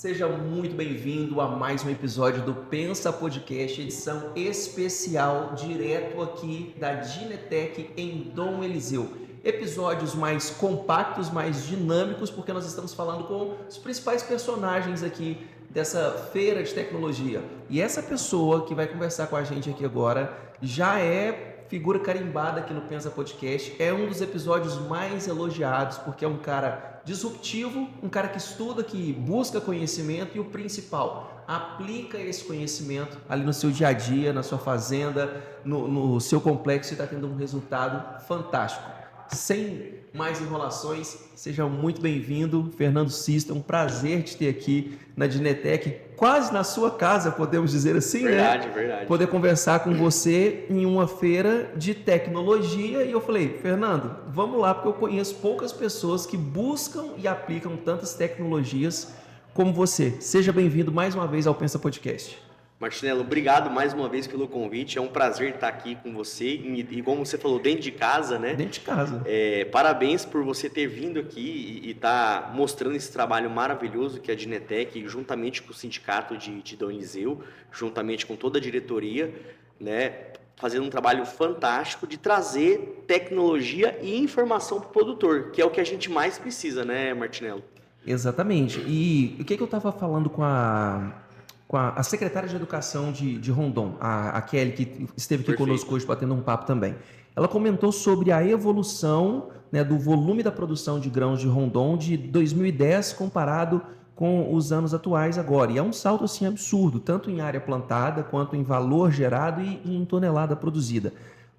Seja muito bem-vindo a mais um episódio do Pensa Podcast, edição especial direto aqui da Ginetec em Dom Eliseu. Episódios mais compactos, mais dinâmicos, porque nós estamos falando com os principais personagens aqui dessa feira de tecnologia. E essa pessoa que vai conversar com a gente aqui agora já é figura carimbada aqui no Pensa Podcast, é um dos episódios mais elogiados, porque é um cara disruptivo, um cara que estuda, que busca conhecimento e o principal, aplica esse conhecimento ali no seu dia a dia, na sua fazenda, no seu complexo e está tendo um resultado fantástico. Sem mais enrolações, seja muito bem-vindo, Fernando Sisto, é um prazer te ter aqui na Ginetec, quase na sua casa, podemos dizer assim, verdade, né? Verdade. Poder conversar com você em uma feira de tecnologia. E eu falei, Fernando, vamos lá, porque eu conheço poucas pessoas que buscam e aplicam tantas tecnologias como você. Seja bem-vindo mais uma vez ao Pensa Podcast. Martinello, obrigado mais uma vez pelo convite. É um prazer estar aqui com você. E como você falou, dentro de casa, né? Dentro de casa. Parabéns por você ter vindo aqui e estar mostrando esse trabalho maravilhoso que é a Ginetec, juntamente com o sindicato de Dom Eliseu, juntamente com toda a diretoria, né? Fazendo um trabalho fantástico de trazer tecnologia e informação para o produtor, que é o que a gente mais precisa, né, Martinello? Exatamente. E o que eu estava falando com a secretária de Educação de Rondon, a Kelly, que esteve aqui conosco hoje batendo um papo também. Ela comentou sobre a evolução, né, do volume da produção de grãos de Rondon de 2010 comparado com os anos atuais agora. E é um salto assim absurdo, tanto em área plantada, quanto em valor gerado e em tonelada produzida.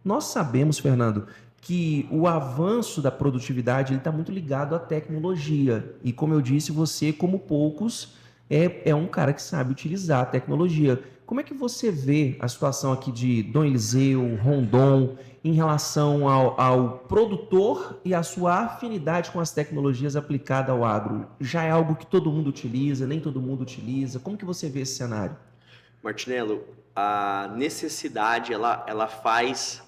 Nós sabemos, Fernando, que o avanço da produtividade está muito ligado à tecnologia. E como eu disse, você, como poucos, é um cara que sabe utilizar a tecnologia. Como é que você vê a situação aqui de Dom Eliseu, Rondon, em relação ao produtor e a sua afinidade com as tecnologias aplicadas ao agro? Já é algo que todo mundo utiliza, nem todo mundo utiliza? Como que você vê esse cenário? Martinello, a necessidade, ela faz...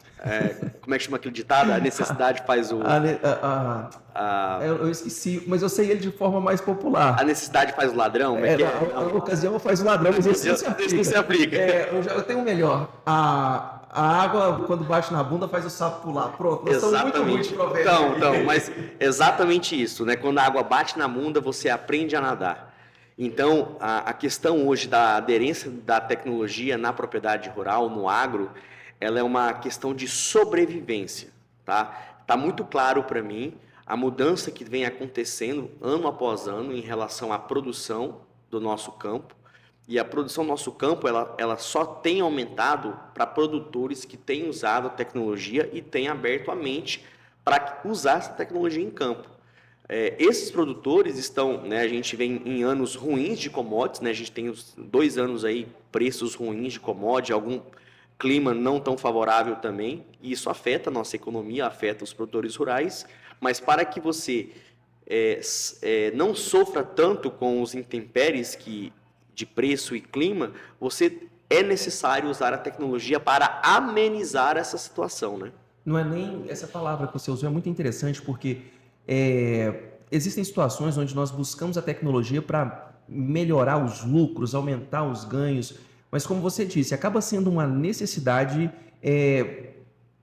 como é que chama aquele ditado? A necessidade faz o... Eu esqueci, mas eu sei ele de forma mais popular. A necessidade faz o ladrão? A ocasião faz o ladrão, mas esse não se aplica. Eu tenho um melhor. A água, quando bate na bunda, faz o sapo pular. Pronto, nós estamos muito ruins de provérbio. Então, mas exatamente isso, né? Quando a água bate na bunda, você aprende a nadar. Então, a questão hoje da aderência da tecnologia na propriedade rural, no agro, ela é uma questão de sobrevivência, tá? Tá muito claro para mim a mudança que vem acontecendo ano após ano em relação à produção do nosso campo. E a produção do nosso campo, ela só tem aumentado para produtores que têm usado a tecnologia e têm aberto a mente para usar essa tecnologia em campo. Esses produtores estão, né, a gente vem em anos ruins de commodities, né, a gente tem os 2 anos aí, preços ruins de commodities, algum clima não tão favorável também, e isso afeta a nossa economia, afeta os produtores rurais, mas para que você não sofra tanto com os intempéries de preço e clima, é necessário usar a tecnologia para amenizar essa situação, né? Não é nem essa palavra que você usou, é muito interessante porque existem situações onde nós buscamos a tecnologia para melhorar os lucros, aumentar os ganhos, mas como você disse, acaba sendo uma necessidade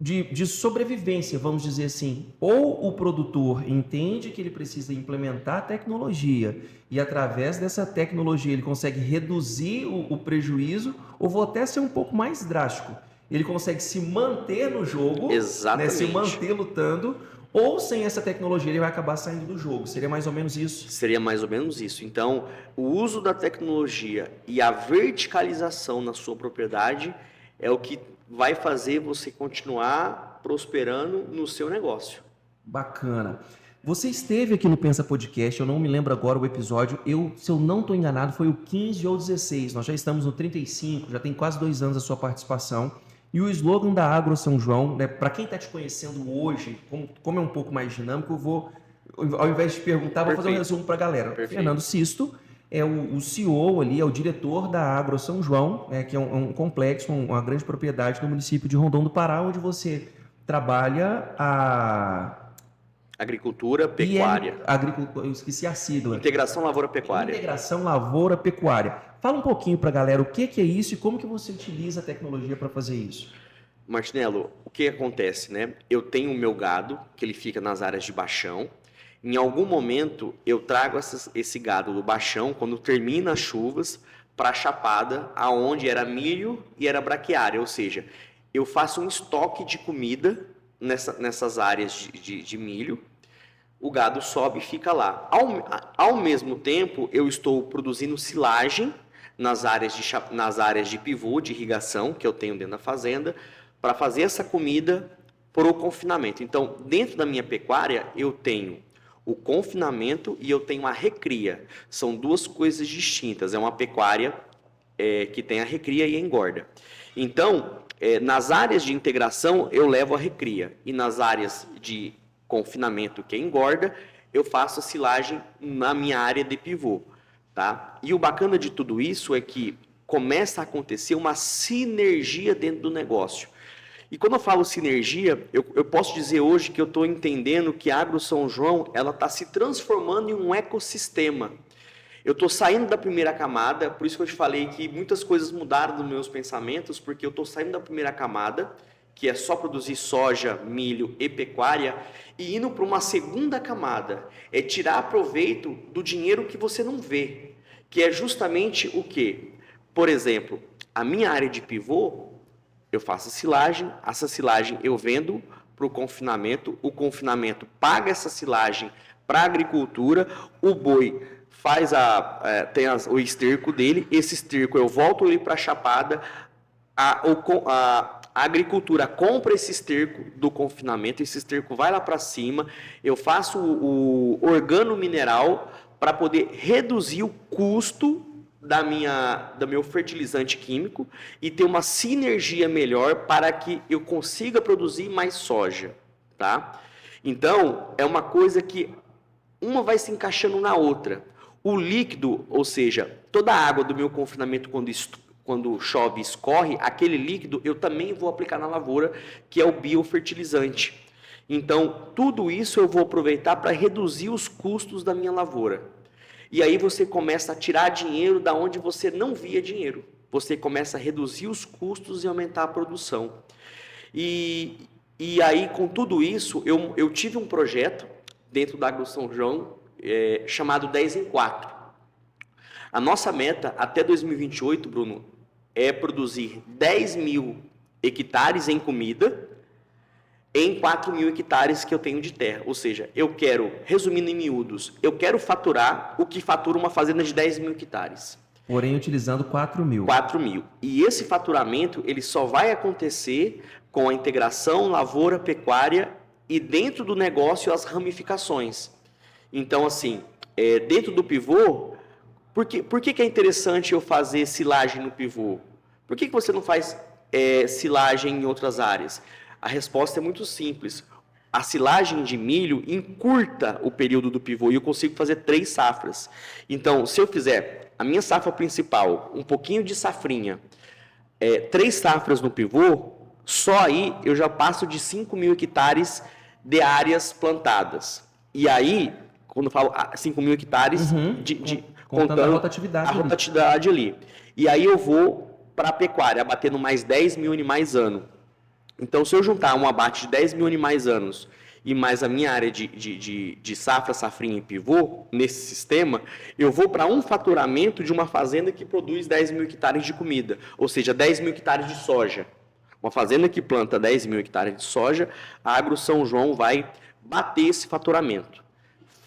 de sobrevivência, vamos dizer assim. Ou o produtor entende que ele precisa implementar a tecnologia e através dessa tecnologia ele consegue reduzir o prejuízo, ou vou até ser um pouco mais drástico, ele consegue se manter no jogo, né, se manter lutando, ou sem essa tecnologia ele vai acabar saindo do jogo. Seria mais ou menos isso? Seria mais ou menos isso. Então, o uso da tecnologia e a verticalização na sua propriedade é o que vai fazer você continuar prosperando no seu negócio. Bacana. Você esteve aqui no Pensa Podcast, eu não me lembro agora o episódio, se eu não estou enganado, foi o 15 ou 16, nós já estamos no 35, já tem quase 2 anos a sua participação. E o slogan da Agro São João, né, para quem está te conhecendo hoje, como é um pouco mais dinâmico, eu vou, ao invés de perguntar, vou fazer um resumo para a galera. Perfeito. Fernando Sisto é o CEO ali, é o diretor da Agro São João, que é um complexo, uma grande propriedade no município de Rondon do Pará, onde você trabalha há Agricultura, pecuária. Agricultura, eu esqueci a sigla. Integração lavoura-pecuária. Integração lavoura-pecuária. Fala um pouquinho para a galera o que é isso e como que você utiliza a tecnologia para fazer isso. Martinello, o que acontece, né? Eu tenho o meu gado, que ele fica nas áreas de baixão. Em algum momento, eu trago esse gado do baixão, quando termina as chuvas, para a chapada, aonde era milho e era braquiária. Ou seja, eu faço um estoque de comida nessas áreas de milho. O gado sobe e fica lá. Ao mesmo tempo, eu estou produzindo silagem nas áreas de pivô, de irrigação, que eu tenho dentro da fazenda, para fazer essa comida para o confinamento. Então, dentro da minha pecuária, eu tenho o confinamento e eu tenho a recria. São duas coisas distintas. É uma pecuária que tem a recria e a engorda. Então, nas áreas de integração, eu levo a recria. E nas áreas de confinamento, que é engorda, eu faço a silagem na minha área de pivô. Tá? E o bacana de tudo isso é que começa a acontecer uma sinergia dentro do negócio. E quando eu falo sinergia, eu posso dizer hoje que eu estou entendendo que a Agro São João está se transformando em um ecossistema. Eu estou saindo da primeira camada, por isso que eu te falei que muitas coisas mudaram nos meus pensamentos, porque eu estou saindo da primeira camada, que é só produzir soja, milho e pecuária, e indo para uma segunda camada, é tirar proveito do dinheiro que você não vê, que é justamente o quê? Por exemplo, a minha área de pivô, eu faço silagem, essa silagem eu vendo para o confinamento paga essa silagem para a agricultura, o boi faz o esterco dele, esse esterco eu volto ele para a chapada, a agricultura compra esse esterco do confinamento, esse esterco vai lá para cima, eu faço o organo mineral para poder reduzir o custo do meu fertilizante químico e ter uma sinergia melhor para que eu consiga produzir mais soja, tá? Então, é uma coisa que uma vai se encaixando na outra. O líquido, ou seja, toda a água do meu confinamento quando chove e escorre, aquele líquido eu também vou aplicar na lavoura, que é o biofertilizante. Então, tudo isso eu vou aproveitar para reduzir os custos da minha lavoura. E aí você começa a tirar dinheiro da onde você não via dinheiro. Você começa a reduzir os custos e aumentar a produção. E aí, com tudo isso, eu tive um projeto dentro da Agro São João chamado 10 em 4. A nossa meta até 2028, Bruno, é produzir 10 mil hectares em comida em 4 mil hectares que eu tenho de terra. Ou seja, eu quero, resumindo em miúdos, eu quero faturar o que fatura uma fazenda de 10 mil hectares. Porém, utilizando 4 mil. 4 mil. E esse faturamento, ele só vai acontecer com a integração lavoura-pecuária e dentro do negócio as ramificações. Então, assim, dentro do pivô, por que é interessante eu fazer silagem no pivô? Por que você não faz silagem em outras áreas? A resposta é muito simples. A silagem de milho encurta o período do pivô e eu consigo fazer 3 safras. Então, se eu fizer a minha safra principal, um pouquinho de safrinha, 3 safras no pivô, só aí eu já passo de 5 mil hectares de áreas plantadas. E aí, quando eu falo 5 mil hectares, contando a rotatividade ali. E aí eu vou para a pecuária, abatendo mais 10 mil animais ano. Então, se eu juntar um abate de 10 mil animais anos e mais a minha área de safra, safrinha e pivô, nesse sistema, eu vou para um faturamento de uma fazenda que produz 10 mil hectares de comida, ou seja, 10 mil hectares de soja. Uma fazenda que planta 10 mil hectares de soja, a Agro São João vai bater esse faturamento.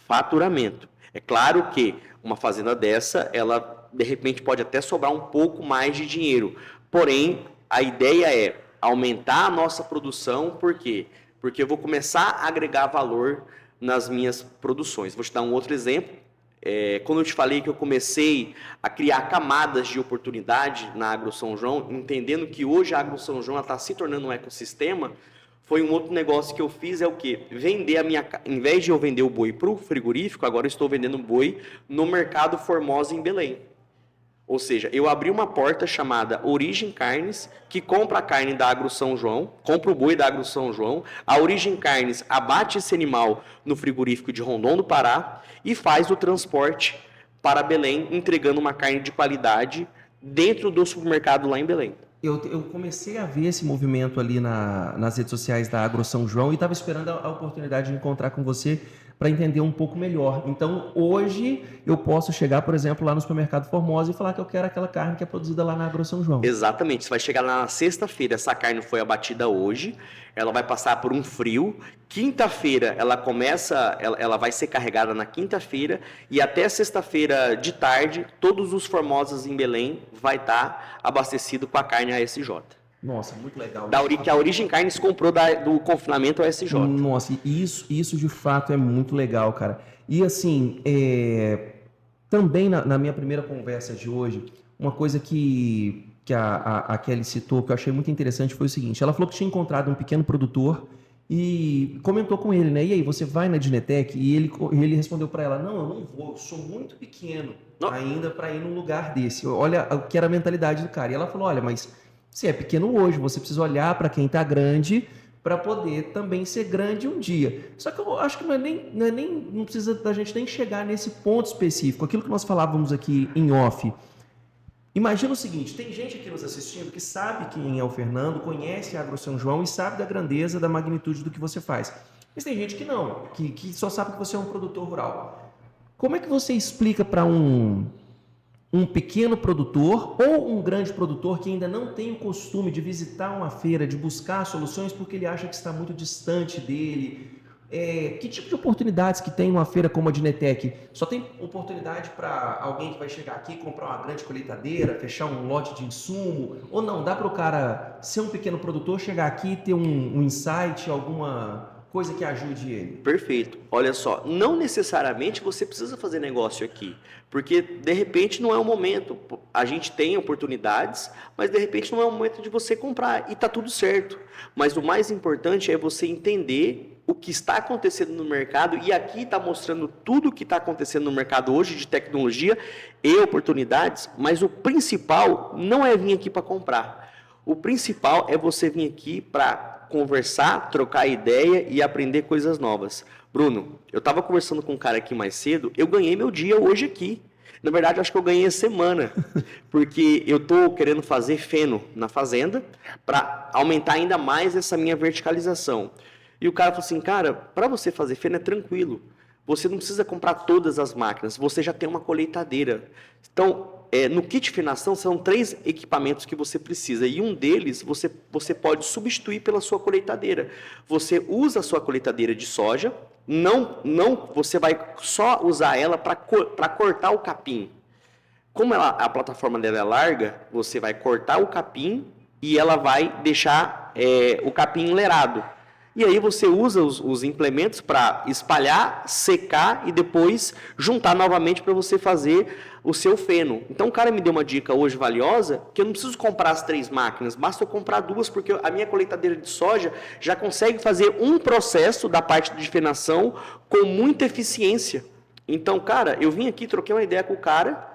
Faturamento. É claro que uma fazenda dessa, ela, de repente, pode até sobrar um pouco mais de dinheiro. Porém, a ideia é aumentar a nossa produção, por quê? Porque eu vou começar a agregar valor nas minhas produções. Vou te dar um outro exemplo. Quando eu te falei que eu comecei a criar camadas de oportunidade na Agro São João, entendendo que hoje a Agro São João está se tornando um ecossistema, foi um outro negócio que eu fiz, é o quê? Vender em vez de eu vender o boi para o frigorífico, agora eu estou vendendo boi no mercado Formosa em Belém. Ou seja, eu abri uma porta chamada Origem Carnes, que compra a carne da Agro São João, compra o boi da Agro São João, a Origem Carnes abate esse animal no frigorífico de Rondon do Pará e faz o transporte para Belém, entregando uma carne de qualidade dentro do supermercado lá em Belém. Eu comecei a ver esse movimento ali nas redes sociais da Agro São João e estava esperando a oportunidade de encontrar com você para entender um pouco melhor. Então, hoje, eu posso chegar, por exemplo, lá no supermercado Formosa e falar que eu quero aquela carne que é produzida lá na Agro São João. Exatamente. Você vai chegar lá na sexta-feira, essa carne foi abatida hoje, ela vai passar por um frio. Quinta-feira, ela vai ser carregada na quinta-feira e até sexta-feira de tarde, todos os Formosas em Belém vai estar abastecido com a carne ASJ. Nossa, muito legal. Que a Origem Carnes comprou do confinamento ASJ. Nossa, isso de fato é muito legal, cara. E assim, também na minha primeira conversa de hoje, uma coisa que a Kelly citou, que eu achei muito interessante, foi o seguinte: ela falou que tinha encontrado um pequeno produtor e comentou com ele, né? E aí, você vai na Dinetec? E ele respondeu para ela: não, eu não vou, eu sou muito pequeno ainda para ir num lugar desse. Olha o que era a mentalidade do cara. E ela falou: olha, mas você é pequeno hoje, você precisa olhar para quem está grande para poder também ser grande um dia. Só que eu acho que não precisa da gente nem chegar nesse ponto específico. Aquilo que nós falávamos aqui em off. Imagina o seguinte: tem gente aqui nos assistindo que sabe quem é o Fernando, conhece a Agro São João e sabe da grandeza, da magnitude do que você faz. Mas tem gente que não, que só sabe que você é um produtor rural. Como é que você explica para um pequeno produtor ou um grande produtor que ainda não tem o costume de visitar uma feira, de buscar soluções porque ele acha que está muito distante dele? Que tipo de oportunidades que tem uma feira como a Dinetec? Só tem oportunidade para alguém que vai chegar aqui, comprar uma grande colheitadeira, fechar um lote de insumo? Ou não, dá para o cara ser um pequeno produtor, chegar aqui e ter um insight, alguma coisa que ajude ele? Perfeito. Olha só, não necessariamente você precisa fazer negócio aqui, porque de repente não é o momento. A gente tem oportunidades, mas de repente não é o momento de você comprar e tá tudo certo. Mas o mais importante é você entender o que está acontecendo no mercado, e aqui está mostrando tudo o que está acontecendo no mercado hoje de tecnologia e oportunidades, mas o principal não é vir aqui para comprar. O principal é você vir aqui para conversar, trocar ideia e aprender coisas novas. Bruno, eu estava conversando com um cara aqui mais cedo, eu ganhei meu dia hoje aqui. Na verdade, acho que eu ganhei a semana, porque eu estou querendo fazer feno na fazenda para aumentar ainda mais essa minha verticalização. E o cara falou assim: cara, para você fazer feno é tranquilo. Você não precisa comprar todas as máquinas, você já tem uma colheitadeira. Então, no kit finação são 3 equipamentos que você precisa, e um deles você pode substituir pela sua colheitadeira. Você usa a sua colheitadeira de soja, não você vai só usar ela para cortar o capim. Como a plataforma dela é larga, você vai cortar o capim e ela vai deixar o capim enlerado. E aí você usa os implementos para espalhar, secar e depois juntar novamente para você fazer o seu feno. Então o cara me deu uma dica hoje valiosa, que eu não preciso comprar as 3 máquinas, basta eu comprar 2, porque a minha colheitadeira de soja já consegue fazer um processo da parte de fenação com muita eficiência. Então, cara, eu vim aqui, troquei uma ideia com o cara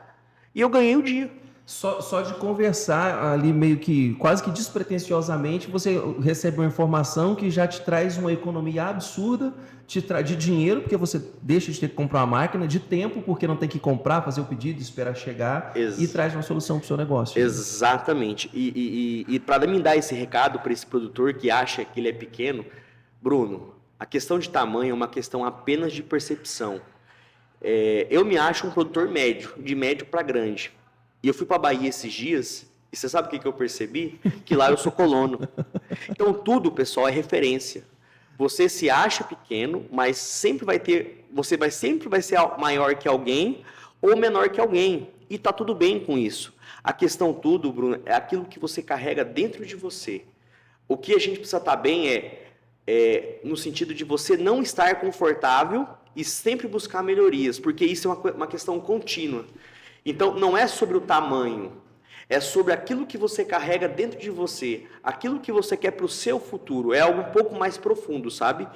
e eu ganhei o dia. Só de conversar ali meio que, quase que despretensiosamente, você recebe uma informação que já te traz uma economia absurda de dinheiro, porque você deixa de ter que comprar uma máquina, de tempo, porque não tem que comprar, fazer o pedido, esperar chegar, e traz uma solução para o seu negócio. Exatamente. E para me dar esse recado para esse produtor que acha que ele é pequeno, Bruno, a questão de tamanho é uma questão apenas de percepção. Eu me acho um produtor médio, de médio para grande. E eu fui para a Bahia esses dias, e você sabe o que eu percebi? Que lá eu sou colono. Então tudo, pessoal, é referência. Você se acha pequeno, mas sempre sempre vai ser maior que alguém ou menor que alguém. E tá tudo bem com isso. A questão tudo, Bruno, é aquilo que você carrega dentro de você. O que a gente precisa estar bem no sentido de você não estar confortável e sempre buscar melhorias, porque isso é uma questão contínua. Então, não é sobre o tamanho, é sobre aquilo que você carrega dentro de você, aquilo que você quer para o seu futuro. É algo um pouco mais profundo, sabe?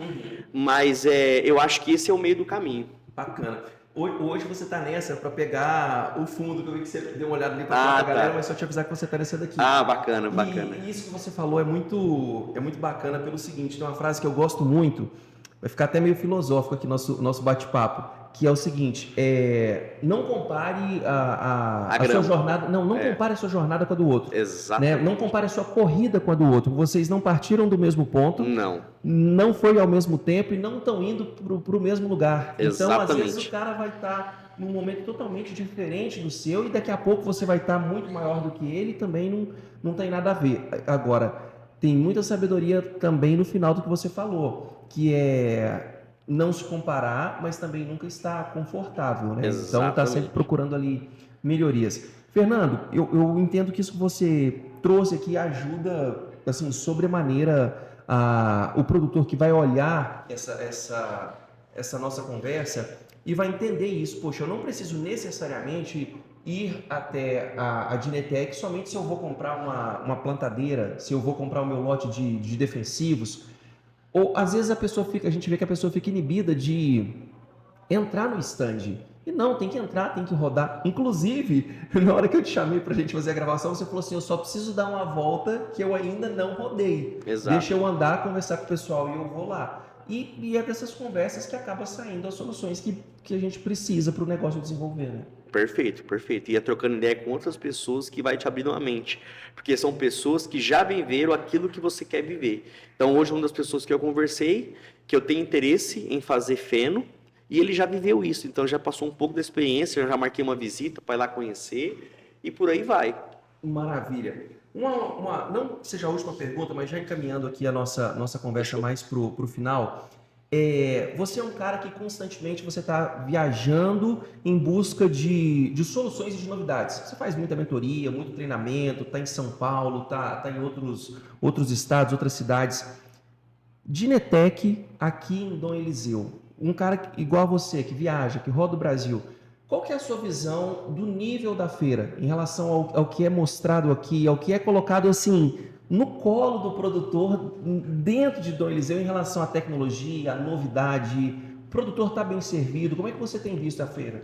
Mas eu acho que esse é o meio do caminho. Bacana. Hoje você está nessa para pegar o fundo, que eu vi que você deu uma olhada ali para a galera, mas só te avisar que você está nessa daqui. Bacana, bacana. E isso que você falou é muito bacana pelo seguinte, tem uma frase que eu gosto muito, vai ficar até meio filosófico aqui nosso bate-papo, que é o seguinte, não compare a sua jornada, não compare a sua jornada com a do outro. Exatamente. Né? Não compare a sua corrida com a do outro. Vocês não partiram do mesmo ponto, não foi ao mesmo tempo e não estão indo para o mesmo lugar. Exatamente. Então, às vezes, o cara vai estar num momento totalmente diferente do seu e daqui a pouco você vai estar muito maior do que ele e também não tem nada a ver. Agora, tem muita sabedoria também no final do que você falou, que é não se comparar, mas também nunca estar confortável, né? Exatamente. Então, está sempre procurando ali melhorias. Fernando, eu entendo que isso que você trouxe aqui ajuda, assim, sobremaneira o produtor que vai olhar essa nossa conversa e vai entender isso. Poxa, eu não preciso necessariamente ir até a Dynetec somente se eu vou comprar uma plantadeira, se eu vou comprar o meu lote de defensivos. Ou às vezes a gente vê que a pessoa fica inibida de entrar no stand. E não, tem que entrar, tem que rodar. Inclusive, na hora que eu te chamei pra gente fazer a gravação, você falou assim, eu só preciso dar uma volta que eu ainda não rodei. Exato. Deixa eu andar, conversar com o pessoal e eu vou lá. E é dessas conversas que acaba saindo as soluções que a gente precisa para o negócio desenvolver, né? Perfeito, perfeito. E é trocando ideia com outras pessoas que vai te abrindo a mente. Porque são pessoas que já viveram aquilo que você quer viver. Então, hoje, uma das pessoas que eu conversei, que eu tenho interesse em fazer feno, e ele já viveu isso. Então, já passou um pouco da experiência, eu já marquei uma visita para ir lá conhecer, e por aí vai. Maravilha. Não que seja a última pergunta, mas já encaminhando aqui a nossa conversa mais para o final. Você é um cara que constantemente você está viajando em busca de soluções e de novidades. Você faz muita mentoria, muito treinamento, está em São Paulo, está em outros estados, outras cidades. Dynetec aqui em Dom Eliseu, um cara igual a você, que viaja, que roda o Brasil, qual que é a sua visão do nível da feira em relação ao que é mostrado aqui, ao que é colocado assim no colo do produtor dentro de Dom Eliseu em relação à tecnologia, à novidade? O produtor está bem servido? Como é que você tem visto a feira?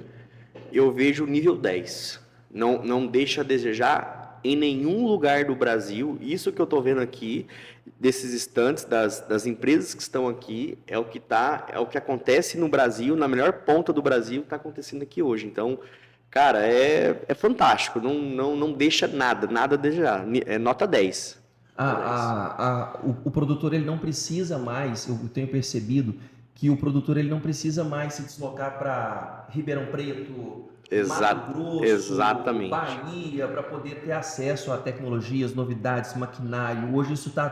Eu vejo nível 10. Não deixa a desejar em nenhum lugar do Brasil. Isso que eu estou vendo aqui, desses estantes, das empresas que estão aqui, é o que acontece no Brasil, na melhor ponta do Brasil, está acontecendo aqui hoje. Então, cara, é fantástico. Não deixa nada a desejar. É nota 10. O produtor ele não precisa mais, eu tenho percebido que o produtor ele não precisa mais se deslocar para Ribeirão Preto, Mato Grosso, exatamente. Bahia, para poder ter acesso a tecnologias, novidades, maquinário. Hoje isso tá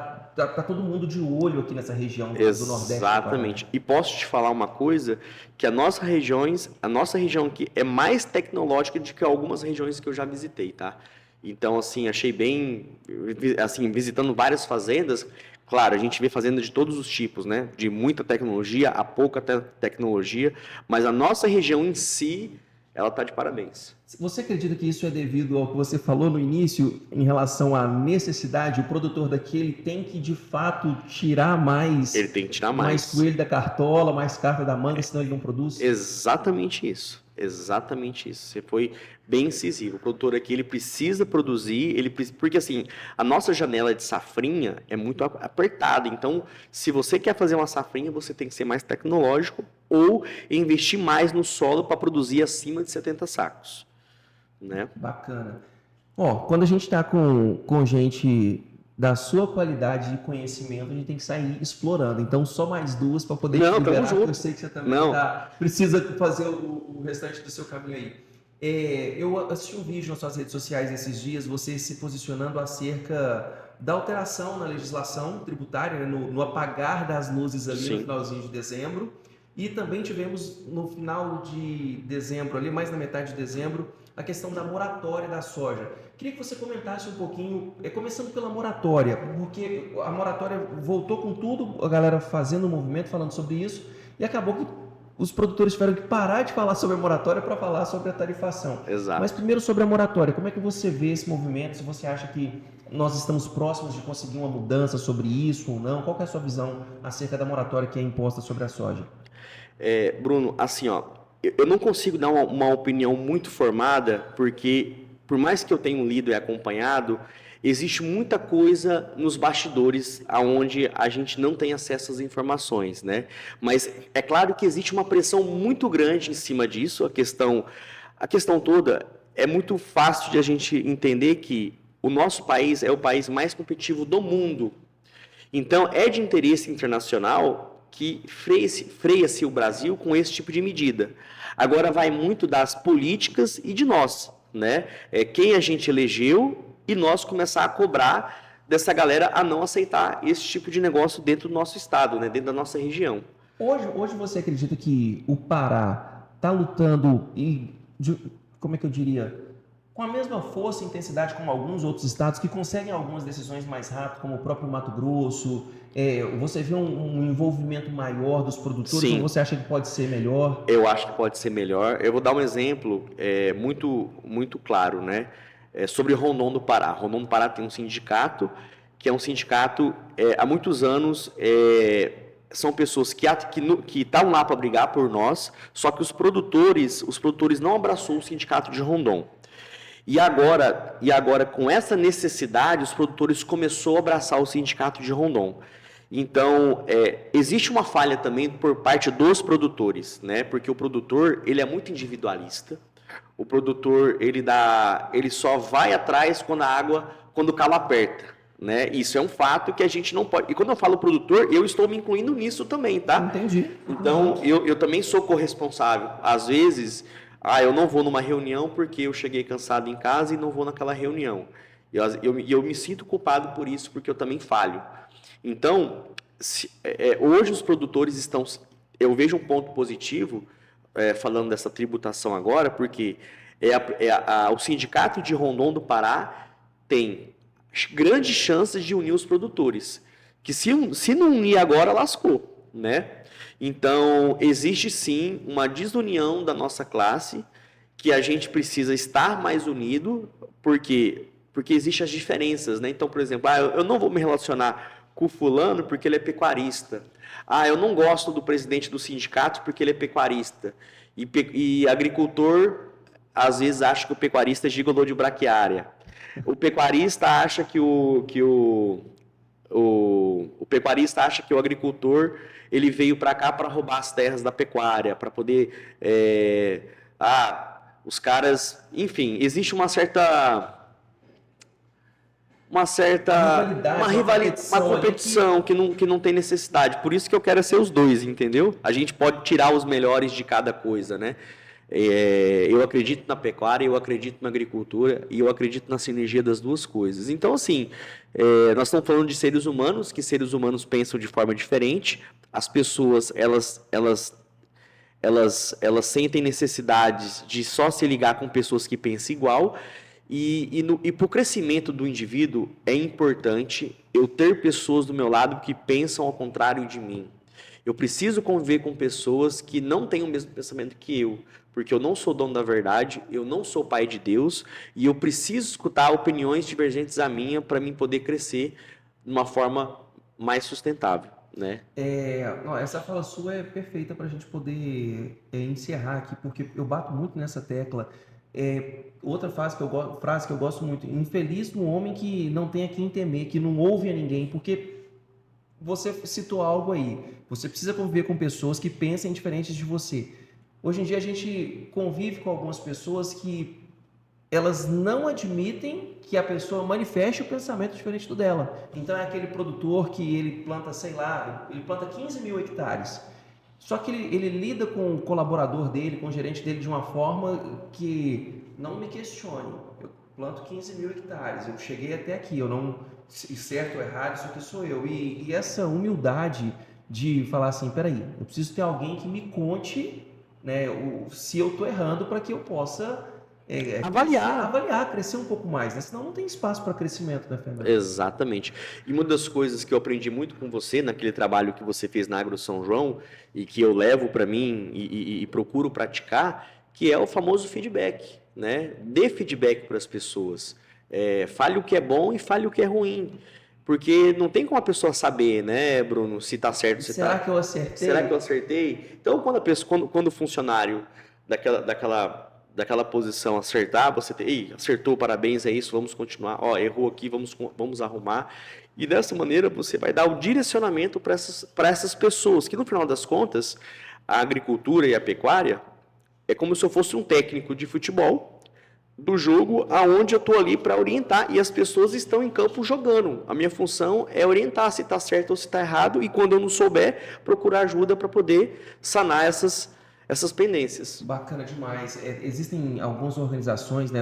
todo mundo de olho aqui nessa região do Nordeste. Exatamente. E posso te falar uma coisa, que a nossa região aqui é mais tecnológica do que algumas regiões que eu já visitei, tá? Então, assim, achei bem, assim, visitando várias fazendas, claro, a gente vê fazendas de todos os tipos, né? De muita tecnologia a pouca tecnologia, mas a nossa região em si, ela tá de parabéns. Você acredita que isso é devido ao que você falou no início em relação à necessidade? O produtor daqui ele tem que, de fato, tirar mais... Ele tem que tirar mais. Mais coelho da cartola, mais carta da manga, senão ele não produz? Exatamente isso. Exatamente isso. Você foi bem incisivo. O produtor aqui, ele precisa produzir, porque assim, a nossa janela de safrinha é muito apertada. Então, se você quer fazer uma safrinha, você tem que ser mais tecnológico ou investir mais no solo para produzir acima de 70 sacos. Né? Bacana. Quando a gente está com gente da sua qualidade de conhecimento, a gente tem que sair explorando. Então, só mais duas para poder te liberar, porque eu sei que você também precisa fazer o restante do seu caminho aí. Eu assisti um vídeo nas suas redes sociais esses dias, você se posicionando acerca da alteração na legislação tributária, né, no apagar das luzes ali no finalzinho de dezembro. E também tivemos no final de dezembro, ali mais na metade de dezembro, a questão da moratória da soja. Queria que você comentasse um pouquinho, começando pela moratória, porque a moratória voltou com tudo, a galera fazendo um movimento, falando sobre isso, e acabou que os produtores tiveram que parar de falar sobre a moratória para falar sobre a tarifação. Exato. Mas primeiro sobre a moratória, como é que você vê esse movimento? Se você acha que nós estamos próximos de conseguir uma mudança sobre isso ou não? Qual que é a sua visão acerca da moratória que é imposta sobre a soja? Bruno, assim, eu não consigo dar uma opinião muito formada, porque, por mais que eu tenha lido e acompanhado, existe muita coisa nos bastidores aonde a gente não tem acesso às informações, né? Mas é claro que existe uma pressão muito grande em cima disso. A questão toda é muito fácil de a gente entender que o nosso país é o país mais competitivo do mundo. Então, é de interesse internacional que freia-se o Brasil com esse tipo de medida. Agora, vai muito das políticas e de nós, né? Quem a gente elegeu e nós começar a cobrar dessa galera a não aceitar esse tipo de negócio dentro do nosso estado, né? Dentro da nossa região. Hoje você acredita que o Pará está lutando, como é que eu diria, com a mesma força e intensidade como alguns outros estados que conseguem algumas decisões mais rápido, como o próprio Mato Grosso? Você vê um envolvimento maior dos produtores? Sim. Ou você acha que pode ser melhor? Eu acho que pode ser melhor. Eu vou dar um exemplo muito, muito claro, né? Sobre Rondon do Pará. Rondon do Pará tem um sindicato, que é um sindicato, há muitos anos, são pessoas que estão lá para brigar por nós, só que os produtores não abraçou o sindicato de Rondon. E agora, com essa necessidade, os produtores começaram a abraçar o sindicato de Rondon. Então, existe uma falha também por parte dos produtores, né? Porque o produtor, ele é muito individualista. O produtor, ele só vai atrás quando o calo aperta, né? Isso é um fato que a gente não pode... E quando eu falo produtor, eu estou me incluindo nisso também, tá? Entendi. Então, eu também sou corresponsável. Às vezes... eu não vou numa reunião porque eu cheguei cansado em casa e não vou naquela reunião. Eu me sinto culpado por isso, porque eu também falho. Então, hoje os produtores estão... Eu vejo um ponto positivo, falando dessa tributação agora, porque o Sindicato de Rondon do Pará tem grandes chances de unir os produtores. Que se não unir agora, lascou, né? Então, existe sim uma desunião da nossa classe, que a gente precisa estar mais unido, porque existem as diferenças, né? Então, por exemplo, eu não vou me relacionar com o fulano porque ele é pecuarista. Eu não gosto do presidente do sindicato porque ele é pecuarista. E agricultor, às vezes, acha que o pecuarista é gigolô de braquiária. O pecuarista acha que o pecuarista acha que o agricultor ele veio para cá para roubar as terras da pecuária, para poder... os caras... Enfim, existe uma competição que não tem necessidade. Por isso que eu quero ser os dois, entendeu? A gente pode tirar os melhores de cada coisa, né? Eu acredito na pecuária, eu acredito na agricultura e eu acredito na sinergia das duas coisas. Então, assim, nós estamos falando de seres humanos, que seres humanos pensam de forma diferente. As pessoas, elas sentem necessidades de só se ligar com pessoas que pensam igual. E para o crescimento do indivíduo, é importante eu ter pessoas do meu lado que pensam ao contrário de mim. Eu preciso conviver com pessoas que não têm o mesmo pensamento que eu, porque eu não sou dono da verdade, eu não sou pai de Deus, e eu preciso escutar opiniões divergentes à minha para mim poder crescer de uma forma mais sustentável, né? Essa fala sua é perfeita para a gente poder encerrar aqui, porque eu bato muito nessa tecla. Outra frase que eu gosto muito: infeliz no homem que não tem a quem temer, que não ouve a ninguém, porque você citou algo aí. Você precisa conviver com pessoas que pensem diferentes de você. Hoje em dia a gente convive com algumas pessoas que elas não admitem que a pessoa manifeste o pensamento diferente do dela. Então é aquele produtor que ele planta, ele planta 15 mil hectares. Só que ele lida com o colaborador dele, com o gerente dele de uma forma que não me questione. Eu planto 15 mil hectares, eu cheguei até aqui, eu não... certo ou errado, isso aqui sou eu. E essa humildade de falar assim, peraí, eu preciso ter alguém que me conte, né, se eu estou errando, para que eu possa avaliar, crescer um pouco mais, né? Senão não tem espaço para crescimento, né, Fernando? Exatamente. E uma das coisas que eu aprendi muito com você, naquele trabalho que você fez na Agro São João, e que eu levo para mim e procuro praticar, que é o famoso feedback, né? Dê feedback para as pessoas. Fale o que é bom e fale o que é ruim. Porque não tem como a pessoa saber, né, Bruno, se está certo, se Será que eu acertei? Será que eu acertei? Então, quando o funcionário daquela posição acertar, você tem, ei, acertou, parabéns, é isso, vamos continuar, ó, errou aqui, vamos arrumar. E dessa maneira você vai dar o direcionamento para essas pessoas, que no final das contas, a agricultura e a pecuária é como se eu fosse um técnico de futebol do jogo aonde eu estou ali para orientar e as pessoas estão em campo jogando. A minha função é orientar se está certo ou se está errado e quando eu não souber, procurar ajuda para poder sanar essas pendências. Bacana demais. Existem algumas organizações, né?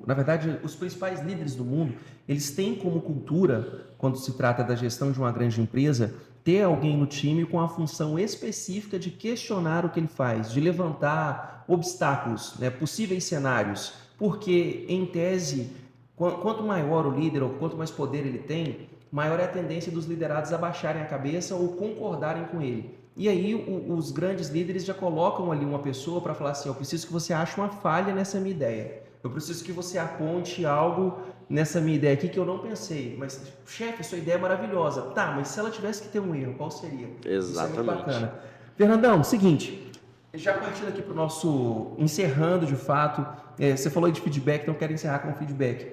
Na verdade, os principais líderes do mundo, eles têm como cultura, quando se trata da gestão de uma grande empresa, ter alguém no time com a função específica de questionar o que ele faz, de levantar obstáculos, né? Possíveis cenários. Porque, em tese, quanto maior o líder ou quanto mais poder ele tem, maior é a tendência dos liderados a baixarem a cabeça ou concordarem com ele. E aí os grandes líderes já colocam ali uma pessoa para falar assim, eu preciso que você ache uma falha nessa minha ideia. Eu preciso que você aponte algo nessa minha ideia aqui que eu não pensei. Mas, chefe, sua ideia é maravilhosa. Tá, mas se ela tivesse que ter um erro, qual seria? Exatamente. Isso é muito bacana. Fernandão, seguinte, já partindo aqui para o nosso... Encerrando, de fato, você falou de feedback, então eu quero encerrar com feedback.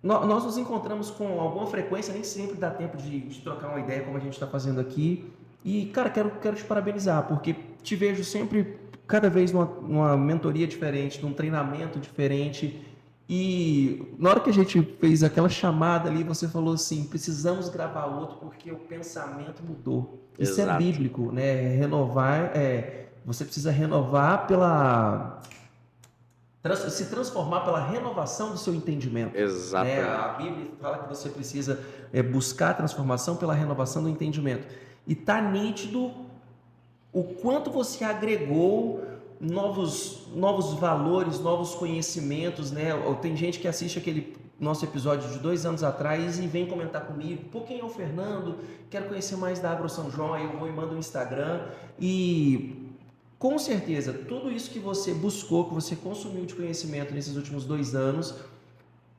Nós nos encontramos com alguma frequência, nem sempre dá tempo de trocar uma ideia como a gente está fazendo aqui. E, cara, quero te parabenizar, porque te vejo sempre, cada vez, numa mentoria diferente, num treinamento diferente. E na hora que a gente fez aquela chamada ali, você falou assim, precisamos gravar outro porque o pensamento mudou. Isso Exato. É bíblico, né? Renovar, você precisa renovar se transformar pela renovação do seu entendimento. Exatamente. Né? A Bíblia fala que você precisa buscar a transformação pela renovação do entendimento. E tá nítido o quanto você agregou novos valores, novos conhecimentos, né? Tem gente que assiste aquele nosso episódio de 2 anos atrás e vem comentar comigo, pô, quem é o Fernando? Quero conhecer mais da Agro São João, aí eu vou e mando um Instagram. E com certeza, tudo isso que você buscou, que você consumiu de conhecimento nesses últimos 2 anos,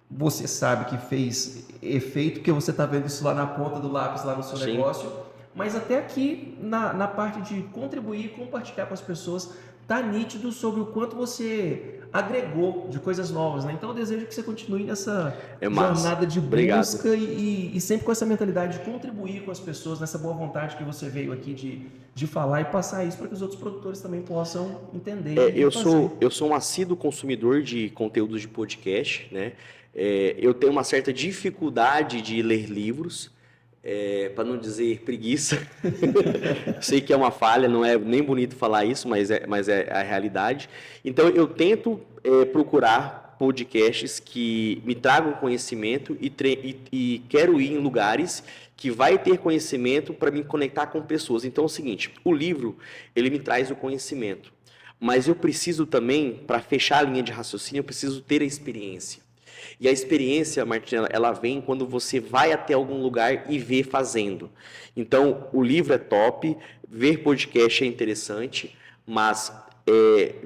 você sabe que fez efeito, porque você está vendo isso lá na ponta do lápis, lá no seu Sim. negócio. Mas até aqui, na parte de contribuir e compartilhar com as pessoas, tá nítido sobre o quanto você agregou de coisas novas, né? Então eu desejo que você continue nessa jornada de busca e sempre com essa mentalidade de contribuir com as pessoas, nessa boa vontade que você veio aqui de falar e passar isso para que os outros produtores também possam entender. Eu sou um assíduo consumidor de conteúdos de podcast, né? Eu tenho uma certa dificuldade de ler livros. Para não dizer preguiça. Sei que é uma falha, não é nem bonito falar isso, mas é a realidade. Então eu tento procurar podcasts que me tragam conhecimento e quero ir em lugares que vai ter conhecimento para me conectar com pessoas. Então é o seguinte, o livro ele me traz o conhecimento, mas eu preciso também, para fechar a linha de raciocínio, eu preciso ter a experiência. E a experiência, Martina, ela vem quando você vai até algum lugar e vê fazendo. Então, o livro é top, ver podcast é interessante, mas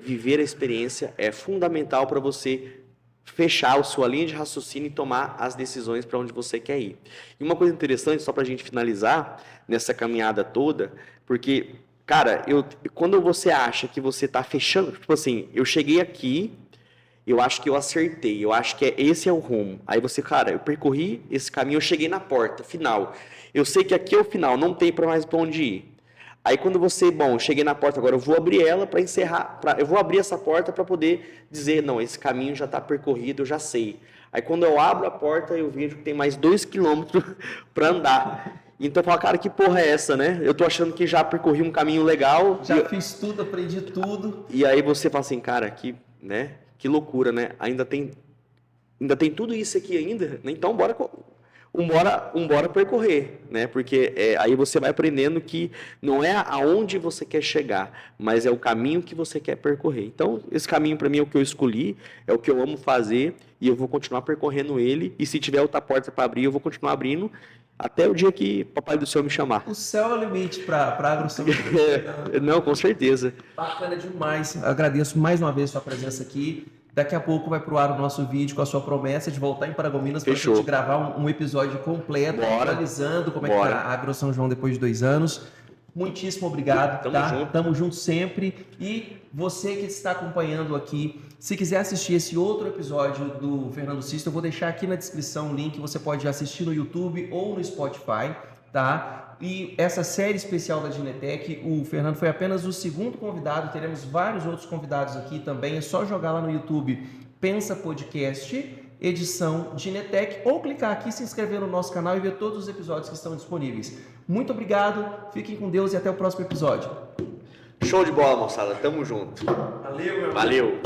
viver a experiência é fundamental para você fechar a sua linha de raciocínio e tomar as decisões para onde você quer ir. E uma coisa interessante, só para a gente finalizar nessa caminhada toda, porque, cara, quando você acha que você está fechando, tipo assim, eu cheguei aqui, eu acho que eu acertei, eu acho que esse é o rumo. Aí você, cara, eu percorri esse caminho, eu cheguei na porta final. Eu sei que aqui é o final, não tem mais para onde ir. Aí quando você, cheguei na porta, agora eu vou abrir ela para encerrar, eu vou abrir essa porta para poder dizer, não, esse caminho já está percorrido, eu já sei. Aí quando eu abro a porta, eu vejo que tem mais 2 quilômetros para andar. Então eu falo, cara, que porra é essa, né? Eu tô achando que já percorri um caminho legal. Já fiz tudo, aprendi tudo. E aí você fala assim, cara, que loucura, né? Ainda tem tudo isso aqui ainda, né? Então bora percorrer, né? Porque aí você vai aprendendo que não é aonde você quer chegar, mas é o caminho que você quer percorrer. Então, esse caminho para mim é o que eu escolhi, é o que eu amo fazer e eu vou continuar percorrendo ele. E se tiver outra porta para abrir, eu vou continuar abrindo até o dia que Papai do Céu me chamar. O céu é o limite para Agro São João. Não, com certeza. Bacana demais. Agradeço mais uma vez a sua presença aqui. Daqui a pouco vai pro ar o nosso vídeo com a sua promessa de voltar em Paragominas para a gente gravar um episódio completo, atualizando como é que tá a Agro São João depois de 2 anos. muitíssimo obrigado. Tamo tá? junto. Tamo junto sempre. E você que está acompanhando aqui, se quiser assistir esse outro episódio do Fernando Sisto, eu vou deixar aqui na descrição o link. Você pode assistir no YouTube ou no Spotify, tá? E essa série especial da Ginetec, o Fernando foi apenas o segundo convidado. Teremos vários outros convidados aqui também. É só jogar lá no YouTube Pensa Podcast, edição Ginetec, ou clicar aqui, se inscrever no nosso canal e ver todos os episódios que estão disponíveis. Muito obrigado, fiquem com Deus e até o próximo episódio. Show de bola, moçada. Tamo junto. Valeu, meu Valeu.